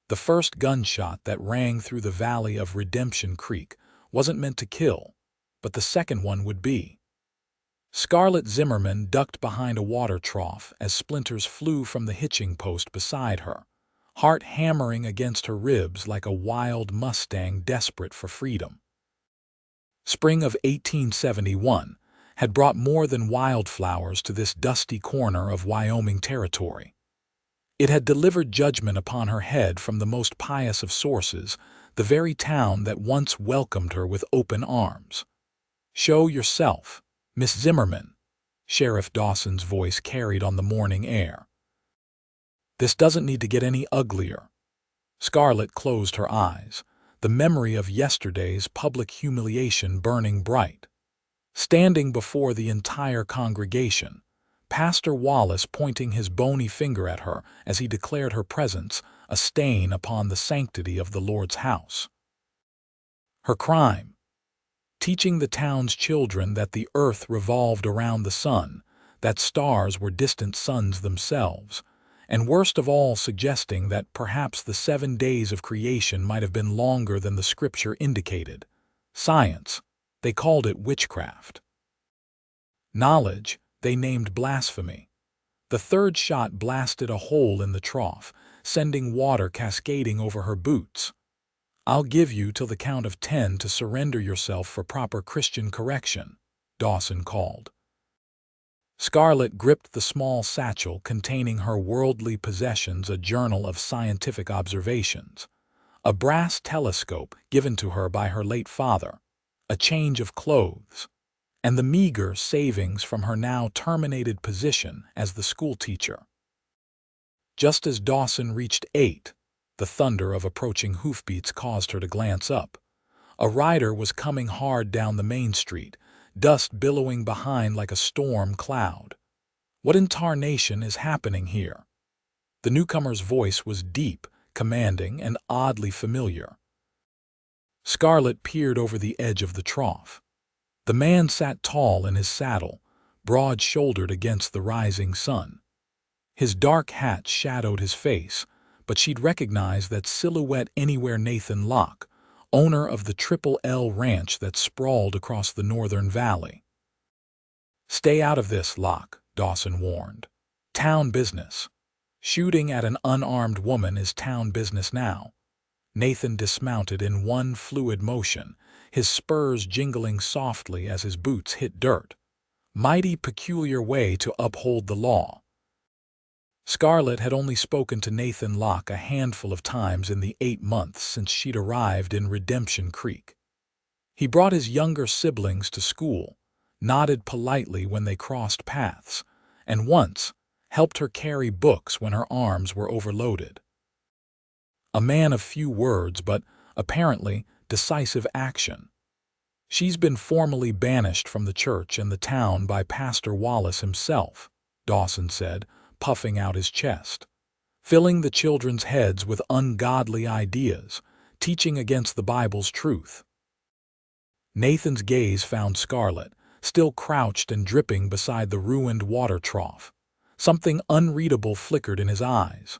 The first gunshot that rang through the valley of Redemption Creek wasn't meant to kill, but the second one would be. Scarlett Zimmerman ducked behind a water trough as splinters flew from the hitching post beside her, heart hammering against her ribs like a wild Mustang desperate for freedom. Spring of 1871 had brought more than wildflowers to this dusty corner of Wyoming territory. It had delivered judgment upon her head from the most pious of sources, the very town that once welcomed her with open arms. "Show yourself, Miss Zimmerman," Sheriff Dawson's voice carried on the morning air. "This doesn't need to get any uglier." Scarlett closed her eyes, the memory of yesterday's public humiliation burning bright. Standing before the entire congregation, Pastor Wallace pointing his bony finger at her as he declared her presence a stain upon the sanctity of the Lord's house. Her crime: teaching the town's children that the earth revolved around the sun, that stars were distant suns themselves, and worst of all suggesting that perhaps the 7 days of creation might have been longer than the scripture indicated. Science: they called it witchcraft. Knowledge: they named blasphemy. The third shot blasted a hole in the trough, sending water cascading over her boots. "I'll give you till the count of 10 to surrender yourself for proper Christian correction," Dawson called. Scarlett gripped the small satchel containing her worldly possessions, a journal of scientific observations, a brass telescope given to her by her late father, a change of clothes, and the meager savings from her now terminated position as the schoolteacher. Just as Dawson reached 8, the thunder of approaching hoofbeats caused her to glance up. A rider was coming hard down the main street, dust billowing behind like a storm cloud. "What in tarnation is happening here?" The newcomer's voice was deep, commanding, and oddly familiar. Scarlett peered over the edge of the trough. The man sat tall in his saddle, broad-shouldered against the rising sun. His dark hat shadowed his face, but she'd recognize that silhouette anywhere. Nathan Locke, owner of the Triple L ranch that sprawled across the northern valley. "Stay out of this, Locke," Dawson warned. "Town business." "Shooting at an unarmed woman is town business now." Nathan dismounted in one fluid motion, his spurs jingling softly as his boots hit dirt. Mighty peculiar way to uphold the law. Scarlett had only spoken to Nathan Locke a handful of times in the 8 months since she'd arrived in Redemption Creek. He brought his younger siblings to school, nodded politely when they crossed paths, and once helped her carry books when her arms were overloaded. A man of few words, but apparently decisive action. "She's been formally banished from the church and the town by Pastor Wallace himself," Dawson said, puffing out his chest. "Filling the children's heads with ungodly ideas, teaching against the Bible's truth." Nathan's gaze found Scarlett, still crouched and dripping beside the ruined water trough. Something unreadable flickered in his eyes.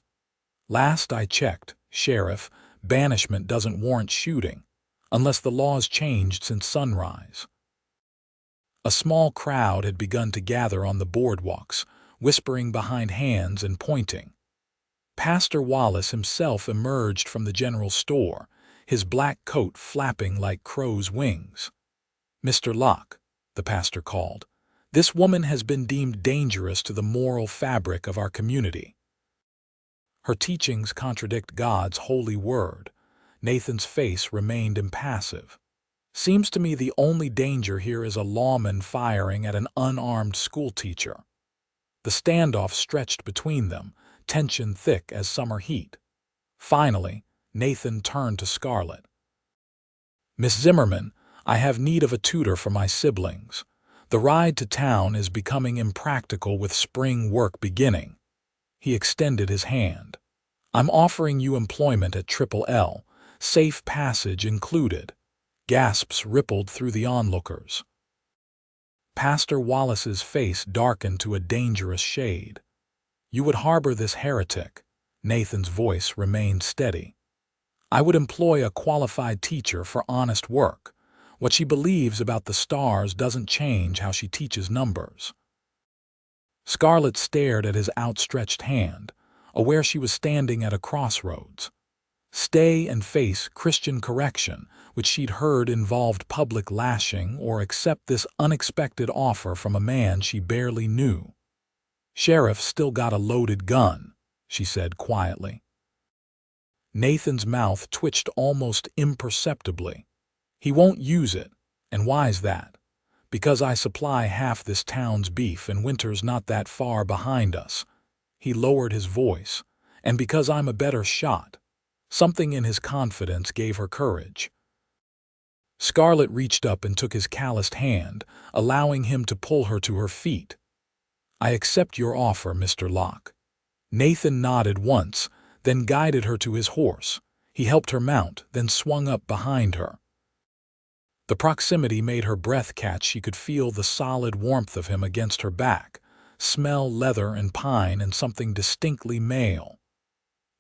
"Last I checked, Sheriff, banishment doesn't warrant shooting, unless the law's changed since sunrise." A small crowd had begun to gather on the boardwalks, whispering behind hands and pointing. Pastor Wallace himself emerged from the general store, his black coat flapping like crow's wings. "Mr. Locke," the pastor called, "this woman has been deemed dangerous to the moral fabric of our community. Her teachings contradict God's holy word." Nathan's face remained impassive. "Seems to me the only danger here is a lawman firing at an unarmed schoolteacher." The standoff stretched between them, tension thick as summer heat. Finally, Nathan turned to Scarlett. "Miss Zimmerman, I have need of a tutor for my siblings. The ride to town is becoming impractical with spring work beginning." He extended his hand. "I'm offering you employment at Triple L, safe passage included." Gasps rippled through the onlookers. Pastor Wallace's face darkened to a dangerous shade. "You would harbor this heretic." Nathan's voice remained steady. I would employ a qualified teacher for honest work. What she believes about the stars doesn't change how she teaches numbers." Scarlett stared at his outstretched hand, aware she was standing at a crossroads. Stay and face Christian correction, which she'd heard involved public lashing, or accept this unexpected offer from a man she barely knew. "Sheriff still got a loaded gun," she said quietly. Nathan's mouth twitched almost imperceptibly. "He won't use it. And why's that? Because I supply half this town's beef and winter's not that far behind us." He lowered his voice. "And because I'm a better shot." Something in his confidence gave her courage. Scarlett reached up and took his calloused hand, allowing him to pull her to her feet. "I accept your offer, Mr. Locke." Nathan nodded once, then guided her to his horse. He helped her mount, then swung up behind her. The proximity made her breath catch. She could feel the solid warmth of him against her back, smell leather and pine and something distinctly male.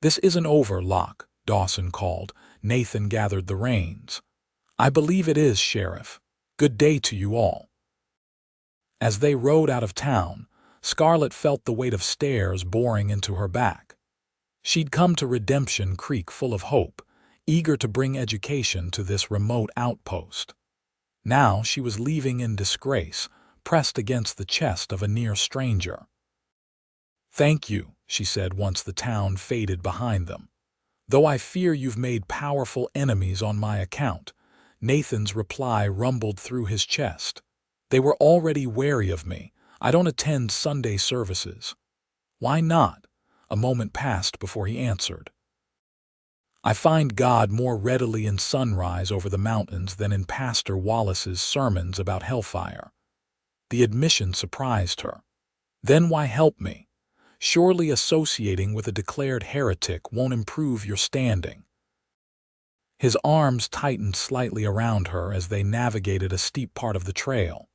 "This isn't over, Locke," Dawson called. Nathan gathered the reins. "I believe it is, Sheriff. Good day to you all." As they rode out of town, Scarlett felt the weight of stairs boring into her back. She'd come to Redemption Creek full of hope, eager to bring education to this remote outpost. Now she was leaving in disgrace, pressed against the chest of a near stranger. "Thank you," she said once the town faded behind them. "Though I fear you've made powerful enemies on my account." Nathan's reply rumbled through his chest. "They were already wary of me. I don't attend Sunday services." "Why not?" A moment passed before he answered. "I find God more readily in sunrise over the mountains than in Pastor Wallace's sermons about hellfire." The admission surprised her. "Then why help me? Surely associating with a declared heretic won't improve your standing." His arms tightened slightly around her as they navigated a steep part of the trail.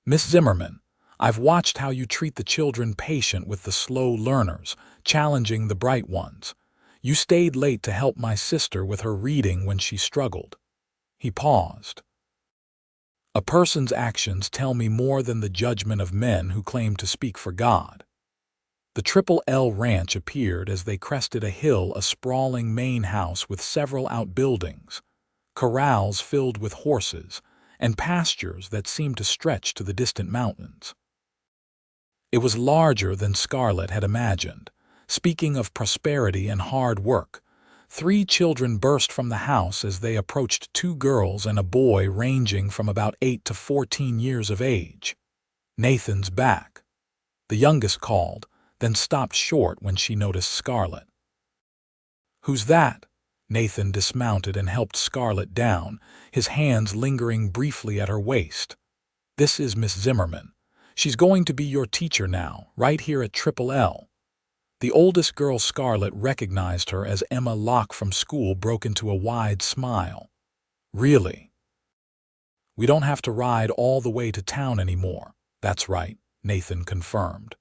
"Miss Zimmerman, I've watched how you treat the children, patient with the slow learners, challenging the bright ones. You stayed late to help my sister with her reading when she struggled." He paused. "A person's actions tell me more than the judgment of men who claim to speak for God." The Triple L Ranch appeared as they crested a hill, a sprawling main house with several outbuildings, corrals filled with horses, and pastures that seemed to stretch to the distant mountains. It was larger than Scarlett had imagined. Speaking of prosperity and hard work, 3 children burst from the house as they approached, 2 girls and a boy ranging from about 8 to 14 years of age. "Nathan's back," the youngest called, then stopped short when she noticed Scarlett. "Who's that?" Nathan dismounted and helped Scarlett down, his hands lingering briefly at her waist. "This is Miss Zimmerman. She's going to be your teacher now, right here at Triple L." The oldest girl, Scarlett, recognized her as Emma Locke from school, broke into a wide smile. "Really? We don't have to ride all the way to town anymore." "That's right," Nathan confirmed.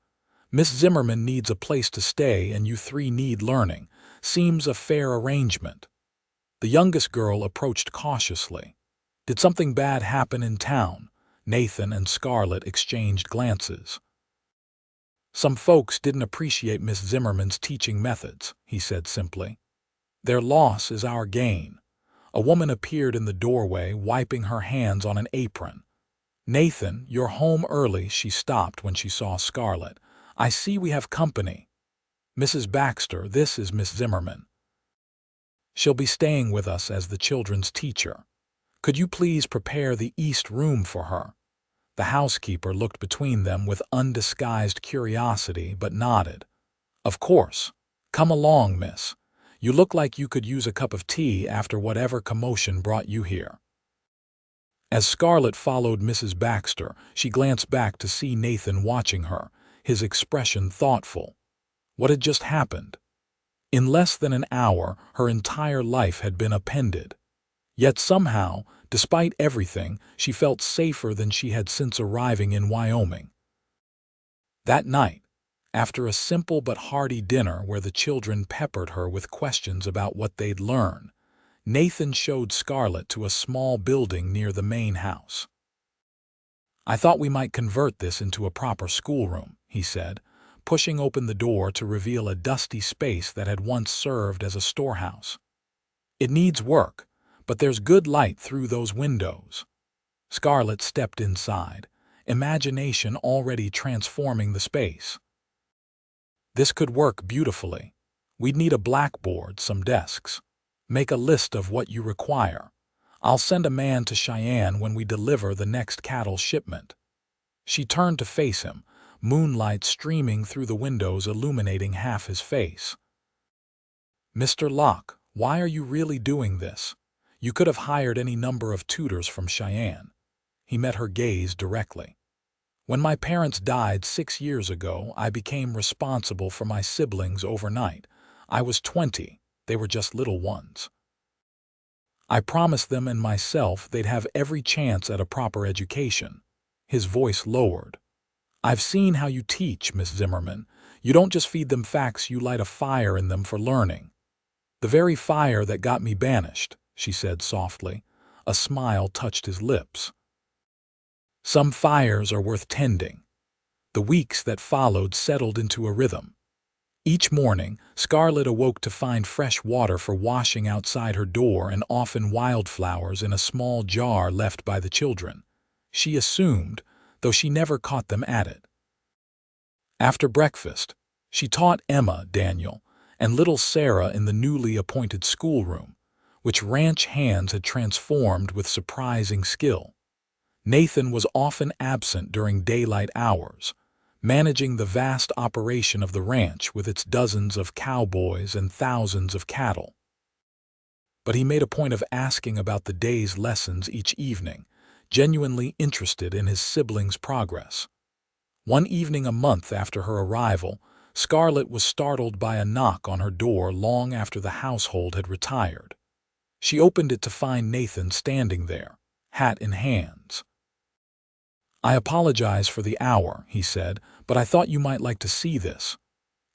"Miss Zimmerman needs a place to stay and you 3 need learning. Seems a fair arrangement." The youngest girl approached cautiously. "Did something bad happen in town?" Nathan and Scarlett exchanged glances. "Some folks didn't appreciate Miss Zimmerman's teaching methods," he said simply. "Their loss is our gain." A woman appeared in the doorway, wiping her hands on an apron. "Nathan, you're home early." She stopped when she saw Scarlett. "I see we have company." "Mrs. Baxter, this is Miss Zimmerman. She'll be staying with us as the children's teacher. Could you please prepare the east room for her?" The housekeeper looked between them with undisguised curiosity but nodded. "Of course. Come along, miss. You look like you could use a cup of tea after whatever commotion brought you here." As Scarlett followed Mrs. Baxter, she glanced back to see Nathan watching her, his expression thoughtful. What had just happened? In less than an hour, her entire life had been upended. Yet somehow, despite everything, she felt safer than she had since arriving in Wyoming. That night, after a simple but hearty dinner where the children peppered her with questions about what they'd learn, Nathan showed Scarlett to a small building near the main house. "I thought we might convert this into a proper schoolroom," he said, pushing open the door to reveal a dusty space that had once served as a storehouse. "It needs work, but there's good light through those windows." Scarlett stepped inside, imagination already transforming the space. "This could work beautifully. We'd need a blackboard, some desks. Make a list of what you require. I'll send a man to Cheyenne when we deliver the next cattle shipment." She turned to face him, moonlight streaming through the windows illuminating half his face. "Mr. Locke, why are you really doing this? You could have hired any number of tutors from Cheyenne." He met her gaze directly. "When my parents died 6 years ago, I became responsible for my siblings overnight. I was 20. They were just little ones. I promised them and myself they'd have every chance at a proper education." His voice lowered. "I've seen how you teach, Miss Zimmerman. You don't just feed them facts, you light a fire in them for learning." "The very fire that got me banished," she said softly. A smile touched his lips. "Some fires are worth tending." The weeks that followed settled into a rhythm. Each morning, Scarlett awoke to find fresh water for washing outside her door and often wildflowers in a small jar left by the children. She assumed, though she never caught them at it. After breakfast, she taught Emma, Daniel, and little Sarah in the newly appointed schoolroom, which ranch hands had transformed with surprising skill. Nathan was often absent during daylight hours, managing the vast operation of the ranch with its dozens of cowboys and thousands of cattle. But he made a point of asking about the day's lessons each evening, genuinely interested in his siblings' progress. One evening a month after her arrival, Scarlett was startled by a knock on her door long after the household had retired. She opened it to find Nathan standing there, hat in hands. "I apologize for the hour," he said, "but I thought you might like to see this."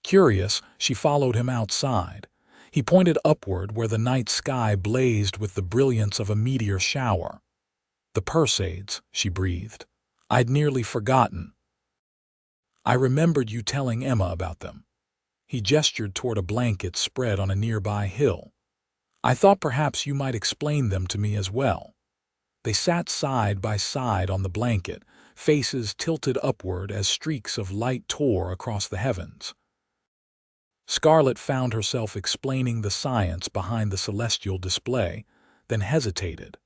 Curious, she followed him outside. He pointed upward where the night sky blazed with the brilliance of a meteor shower. "The Perseids," she breathed. "I'd nearly forgotten. I remembered you telling Emma about them." He gestured toward a blanket spread on a nearby hill. "I thought perhaps you might explain them to me as well." They sat side by side on the blanket, faces tilted upward as streaks of light tore across the heavens. Scarlett found herself explaining the science behind the celestial display, then hesitated.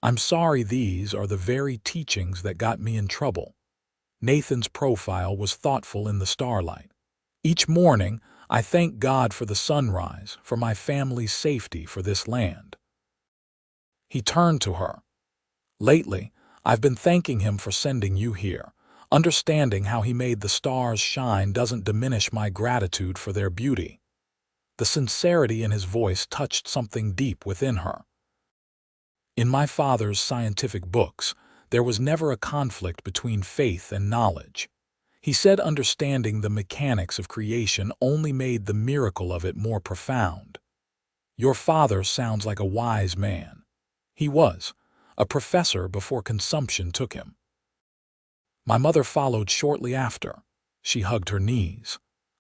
"I'm sorry, these are the very teachings that got me in trouble." Nathan's profile was thoughtful in the starlight. "Each morning, I thank God for the sunrise, for my family's safety, for this land." He turned to her. "Lately, I've been thanking him for sending you here. Understanding how he made the stars shine doesn't diminish my gratitude for their beauty." The sincerity in his voice touched something deep within her. "In my father's scientific books, there was never a conflict between faith and knowledge." He said understanding the mechanics of creation only made the miracle of it more profound. "Your father sounds like a wise man." He was. A professor before consumption took him. "My mother followed shortly after." She hugged her knees.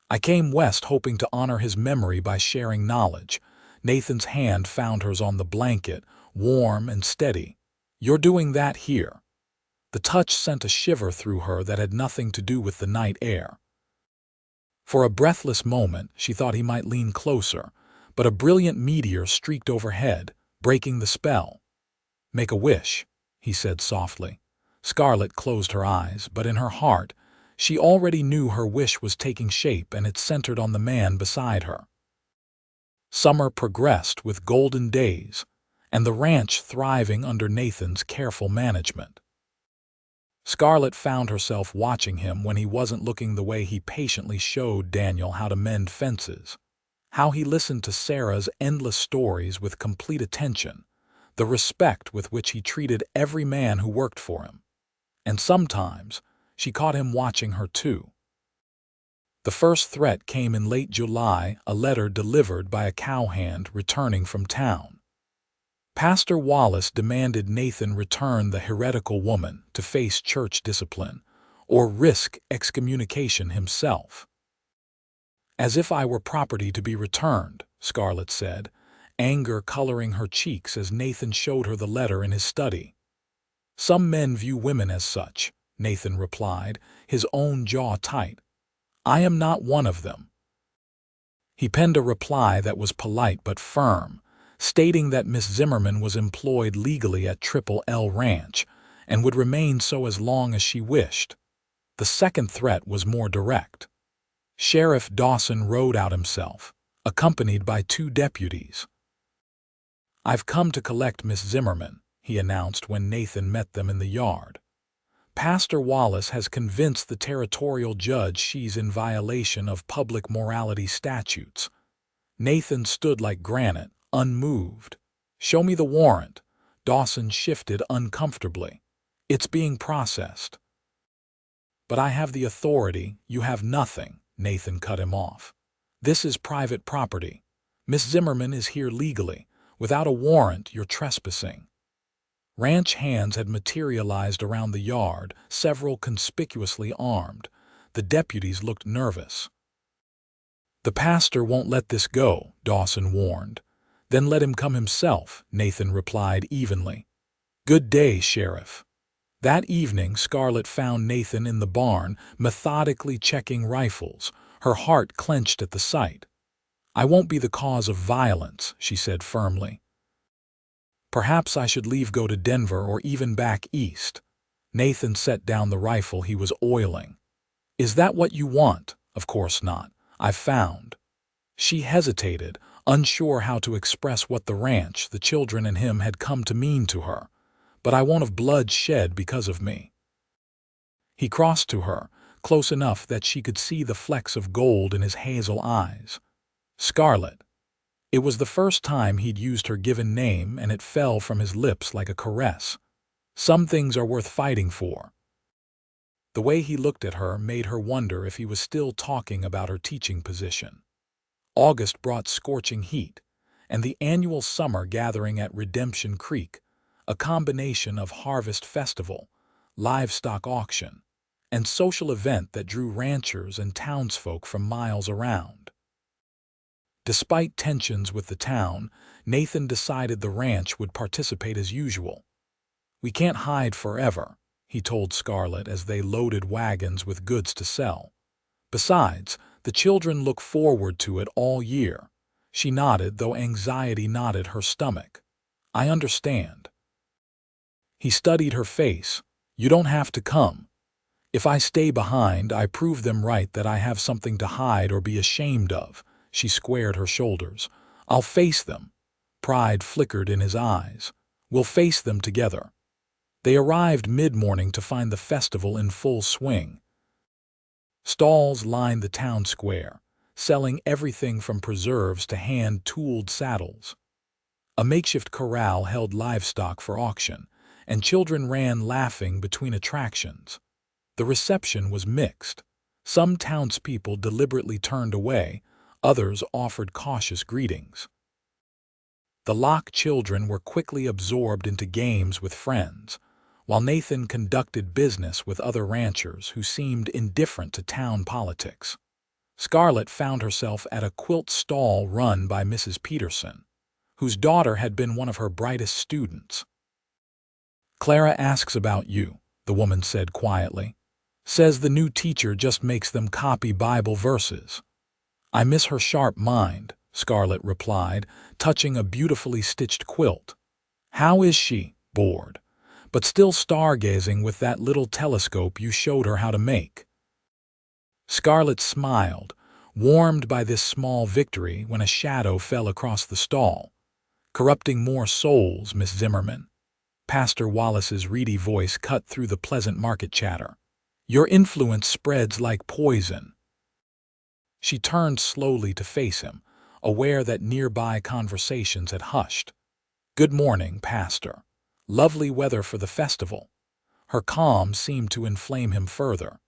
"I came west hoping to honor his memory by sharing knowledge." Nathan's hand found hers on the blanket, warm and steady. "You're doing that here." The touch sent a shiver through her that had nothing to do with the night air. For a breathless moment, she thought he might lean closer, but a brilliant meteor streaked overhead, breaking the spell. "Make a wish," he said softly. Scarlett closed her eyes, but in her heart, she already knew her wish was taking shape, and it centered on the man beside her. Summer progressed with golden days, and the ranch thriving under Nathan's careful management. Scarlett found herself watching him when he wasn't looking, the way he patiently showed Daniel how to mend fences, how he listened to Sarah's endless stories with complete attention, the respect with which he treated every man who worked for him. And sometimes, she caught him watching her too. The first threat came in late July, a letter delivered by a cowhand returning from town. Pastor Wallace demanded Nathan return the heretical woman to face church discipline, or risk excommunication himself. "As if I were property to be returned," Scarlett said, anger coloring her cheeks as Nathan showed her the letter in his study. "Some men view women as such," Nathan replied, his own jaw tight. "I am not one of them." He penned a reply that was polite but firm, stating that Miss Zimmerman was employed legally at Triple L Ranch and would remain so as long as she wished. The second threat was more direct. Sheriff Dawson rode out himself, accompanied by 2 deputies. "I've come to collect Miss Zimmerman," he announced when Nathan met them in the yard. "Pastor Wallace has convinced the territorial judge she's in violation of public morality statutes." Nathan stood like granite, unmoved. "Show me the warrant." Dawson shifted uncomfortably. "It's being processed." "But I have the authority, you have nothing," Nathan cut him off. "This is private property. Miss Zimmerman is here legally. Without a warrant, you're trespassing." Ranch hands had materialized around the yard, several conspicuously armed. The deputies looked nervous. "The pastor won't let this go," Dawson warned. "Then let him come himself," Nathan replied evenly. "Good day, Sheriff." That evening, Scarlett found Nathan in the barn, methodically checking rifles, her heart clenched at the sight. "I won't be the cause of violence," she said firmly. "Perhaps I should go to Denver or even back east." Nathan set down the rifle he was oiling. "Is that what you want?" "Of course not. I've found." She hesitated, unsure how to express what the ranch, the children, and him had come to mean to her. "But I won't have blood shed because of me." He crossed to her, close enough that she could see the flecks of gold in his hazel eyes. "Scarlett." It was the first time he'd used her given name, and it fell from his lips like a caress. "Some things are worth fighting for." The way he looked at her made her wonder if he was still talking about her teaching position. August brought scorching heat, and the annual summer gathering at Redemption Creek, a combination of harvest festival, livestock auction, and social event that drew ranchers and townsfolk from miles around. Despite tensions with the town, Nathan decided the ranch would participate as usual. "We can't hide forever," he told Scarlett as they loaded wagons with goods to sell. "Besides, the children look forward to it all year." She nodded, though anxiety knotted her stomach. "I understand." He studied her face. "You don't have to come. If I stay behind, I prove them right that I have something to hide or be ashamed of." She squared her shoulders. "I'll face them." Pride flickered in his eyes. "We'll face them together." They arrived mid-morning to find the festival in full swing. Stalls lined the town square, selling everything from preserves to hand-tooled saddles. A makeshift corral held livestock for auction, and children ran laughing between attractions. The reception was mixed. Some townspeople deliberately turned away, others offered cautious greetings. The Locke children were quickly absorbed into games with friends, while Nathan conducted business with other ranchers who seemed indifferent to town politics. Scarlett found herself at a quilt stall run by Mrs. Peterson, whose daughter had been one of her brightest students. "Clara asks about you," the woman said quietly. "Says the new teacher just makes them copy Bible verses." "I miss her sharp mind," Scarlett replied, touching a beautifully stitched quilt. "How is she?" "Bored, but still stargazing with that little telescope you showed her how to make." Scarlett smiled, warmed by this small victory when a shadow fell across the stall. "Corrupting more souls, Miss Zimmerman." Pastor Wallace's reedy voice cut through the pleasant market chatter. "Your influence spreads like poison." She turned slowly to face him, aware that nearby conversations had hushed. "Good morning, Pastor. Lovely weather for the festival." Her calm seemed to inflame him further.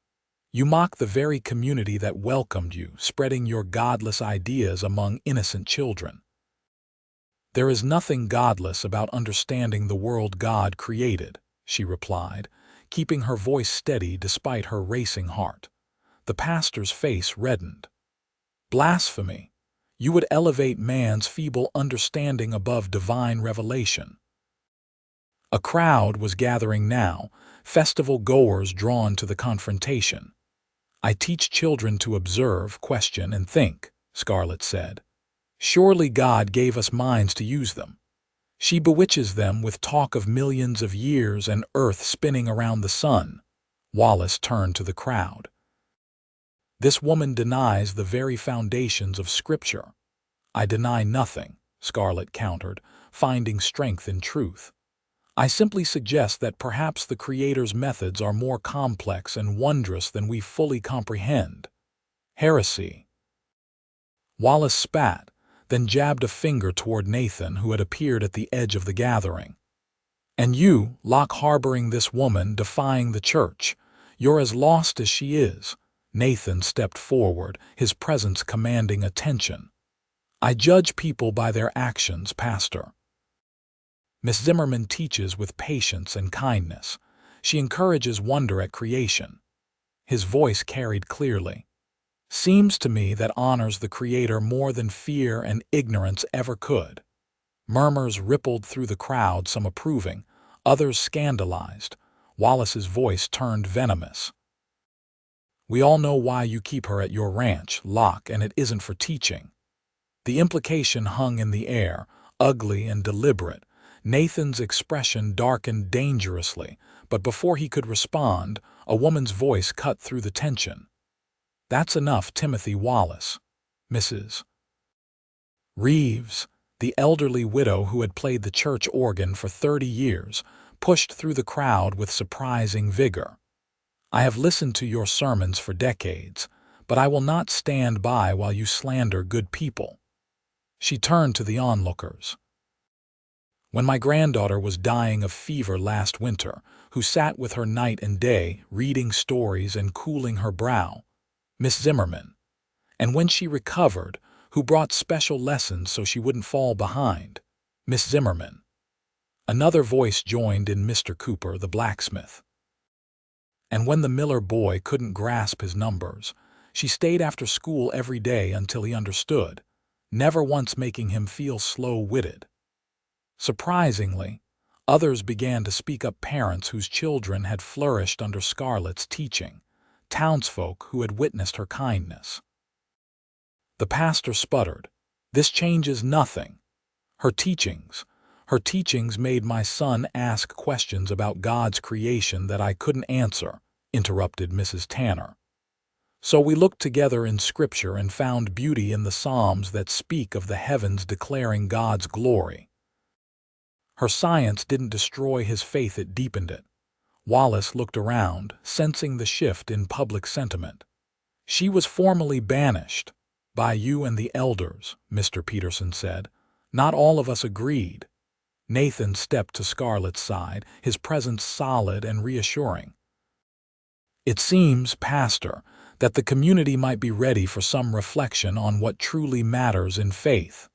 "You mock the very community that welcomed you, spreading your godless ideas among innocent children." "There is nothing godless about understanding the world God created," she replied, keeping her voice steady despite her racing heart. The pastor's face reddened. "Blasphemy! You would elevate man's feeble understanding above divine revelation." A crowd was gathering now, festival goers drawn to the confrontation. "I teach children to observe, question, and think," Scarlett said. "Surely God gave us minds to use them." She bewitches them with talk of millions of years and Earth spinning around the sun. Wallace turned to the crowd. "This woman denies the very foundations of Scripture." "I deny nothing," Scarlett countered, finding strength in truth. "I simply suggest that perhaps the Creator's methods are more complex and wondrous than we fully comprehend." "Heresy." Wallace spat, then jabbed a finger toward Nathan, who had appeared at the edge of the gathering. "And you, Locke, harboring this woman, defying the church. You're as lost as she is." Nathan stepped forward, his presence commanding attention. "I judge people by their actions, Pastor. Miss Zimmerman teaches with patience and kindness. She encourages wonder at creation." His voice carried clearly. "Seems to me that honors the Creator more than fear and ignorance ever could." Murmurs rippled through the crowd, some approving, others scandalized. Wallace's voice turned venomous. "We all know why you keep her at your ranch, Locke, and it isn't for teaching." The implication hung in the air, ugly and deliberate. Nathan's expression darkened dangerously, but before he could respond, a woman's voice cut through the tension. "That's enough, Timothy Wallace." Mrs. Reeves, the elderly widow who had played the church organ for 30 years, pushed through the crowd with surprising vigor. "I have listened to your sermons for decades, but I will not stand by while you slander good people." She turned to the onlookers. "When my granddaughter was dying of fever last winter, who sat with her night and day, reading stories and cooling her brow? Miss Zimmerman. And when she recovered, who brought special lessons so she wouldn't fall behind? Miss Zimmerman." Another voice joined in, Mr. Cooper, the blacksmith. "And when the Miller boy couldn't grasp his numbers, she stayed after school every day until he understood, never once making him feel slow-witted." Surprisingly, others began to speak up, parents whose children had flourished under Scarlett's teaching, townsfolk who had witnessed her kindness. The pastor sputtered, "This changes nothing. Her teachings made my son ask questions about God's creation that I couldn't answer," interrupted Mrs. Tanner. "So we looked together in Scripture and found beauty in the Psalms that speak of the heavens declaring God's glory." Her science didn't destroy his faith, it deepened it. Wallace looked around, sensing the shift in public sentiment. "She was formally banished by you and the elders," Mr. Peterson said. "Not all of us agreed." Nathan stepped to Scarlett's side, his presence solid and reassuring. "It seems, Pastor, that the community might be ready for some reflection on what truly matters in faith."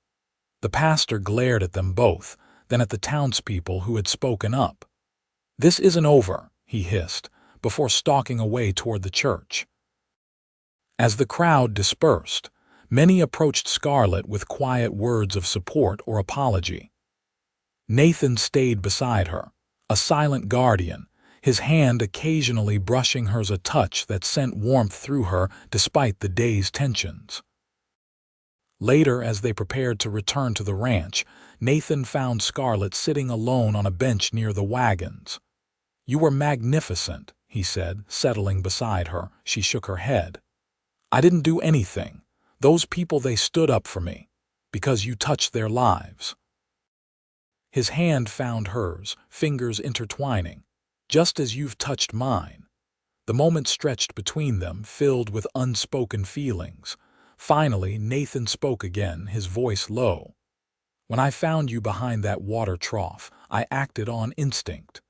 The pastor glared at them both, then at the townspeople who had spoken up. "This isn't over," he hissed, before stalking away toward the church. As the crowd dispersed, many approached Scarlett with quiet words of support or apology. Nathan stayed beside her, a silent guardian, his hand occasionally brushing hers, a touch that sent warmth through her despite the day's tensions. Later, as they prepared to return to the ranch, Nathan found Scarlett sitting alone on a bench near the wagons. "You were magnificent," he said, settling beside her. She shook her head. "I didn't do anything. Those people, they stood up for me, because you touched their lives." His hand found hers, fingers intertwining. "Just as you've touched mine." The moment stretched between them, filled with unspoken feelings. Finally, Nathan spoke again, his voice low. "When I found you behind that water trough, I acted on instinct.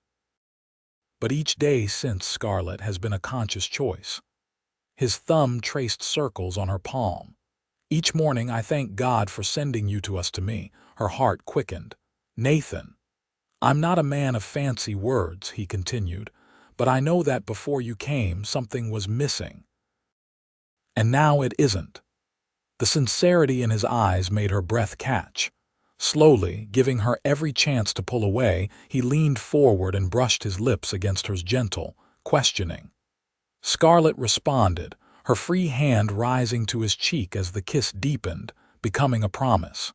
But each day since, Scarlett, has been a conscious choice." His thumb traced circles on her palm. "Each morning I thank God for sending you to us, to me." Her heart quickened. "Nathan, I'm not a man of fancy words," he continued, "but I know that before you came, something was missing. And now it isn't." The sincerity in his eyes made her breath catch. Slowly, giving her every chance to pull away, he leaned forward and brushed his lips against hers gentle, questioning. Scarlett responded, her free hand rising to his cheek as the kiss deepened, becoming a promise.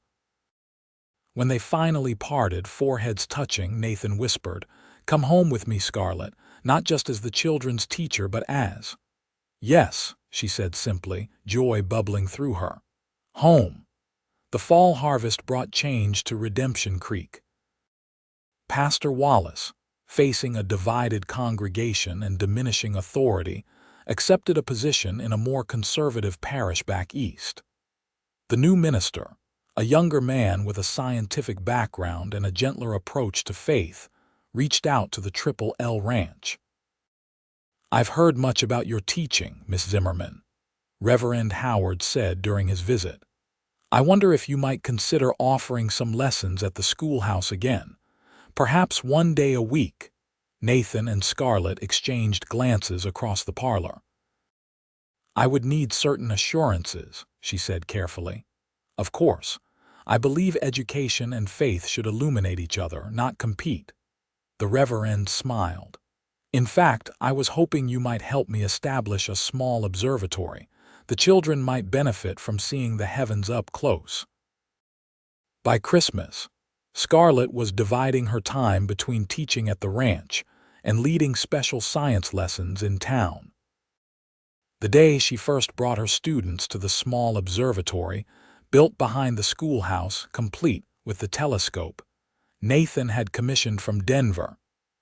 When they finally parted, foreheads touching, Nathan whispered, "Come home with me, Scarlett, not just as the children's teacher, but as—" "Yes," she said simply, joy bubbling through her. Home. The fall harvest brought change to Redemption Creek. Pastor Wallace, facing a divided congregation and diminishing authority, accepted a position in a more conservative parish back east. The new minister, a younger man with a scientific background and a gentler approach to faith, reached out to the Triple L Ranch. "I've heard much about your teaching, Miss Zimmerman," Reverend Howard said during his visit. "I wonder if you might consider offering some lessons at the schoolhouse again, perhaps one day a week." Nathan and Scarlett exchanged glances across the parlor. "I would need certain assurances," she said carefully. "Of course, I believe education and faith should illuminate each other, not compete." The Reverend smiled. "In fact, I was hoping you might help me establish a small observatory. The children might benefit from seeing the heavens up close." By Christmas, Scarlett was dividing her time between teaching at the ranch and leading special science lessons in town. The day she first brought her students to the small observatory, built behind the schoolhouse, complete with the telescope Nathan had commissioned from Denver,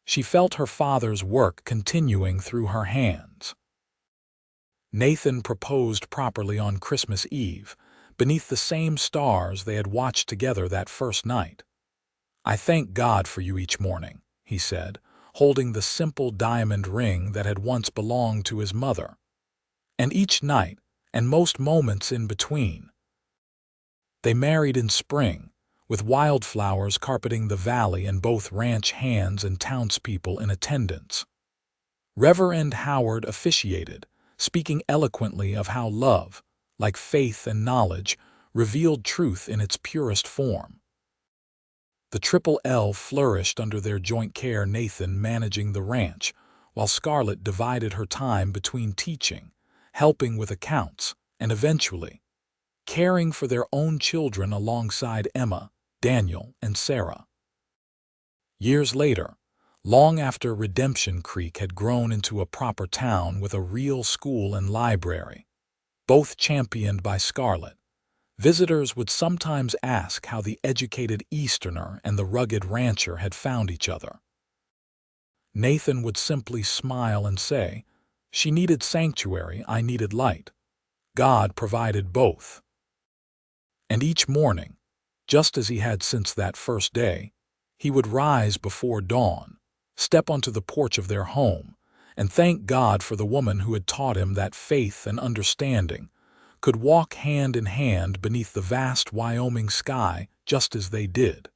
she felt her father's work continuing through her hands. Nathan proposed properly on Christmas Eve, beneath the same stars they had watched together that first night. "I thank God for you each morning," he said, holding the simple diamond ring that had once belonged to his mother. "And each night, and most moments in between." They married in spring, with wildflowers carpeting the valley and both ranch hands and townspeople in attendance. Reverend Howard officiated, speaking eloquently of how love, like faith and knowledge, revealed truth in its purest form. The Triple L flourished under their joint care, Nathan managing the ranch, while Scarlett divided her time between teaching, helping with accounts, and eventually caring for their own children alongside Emma, Daniel, and Sarah. Years later, long after Redemption Creek had grown into a proper town with a real school and library, both championed by Scarlett, visitors would sometimes ask how the educated Easterner and the rugged rancher had found each other. Nathan would simply smile and say, "She needed sanctuary, I needed light. God provided both." And each morning, just as he had since that first day, he would rise before dawn, step onto the porch of their home, and thank God for the woman who had taught him that faith and understanding could walk hand in hand beneath the vast Wyoming sky just as they did.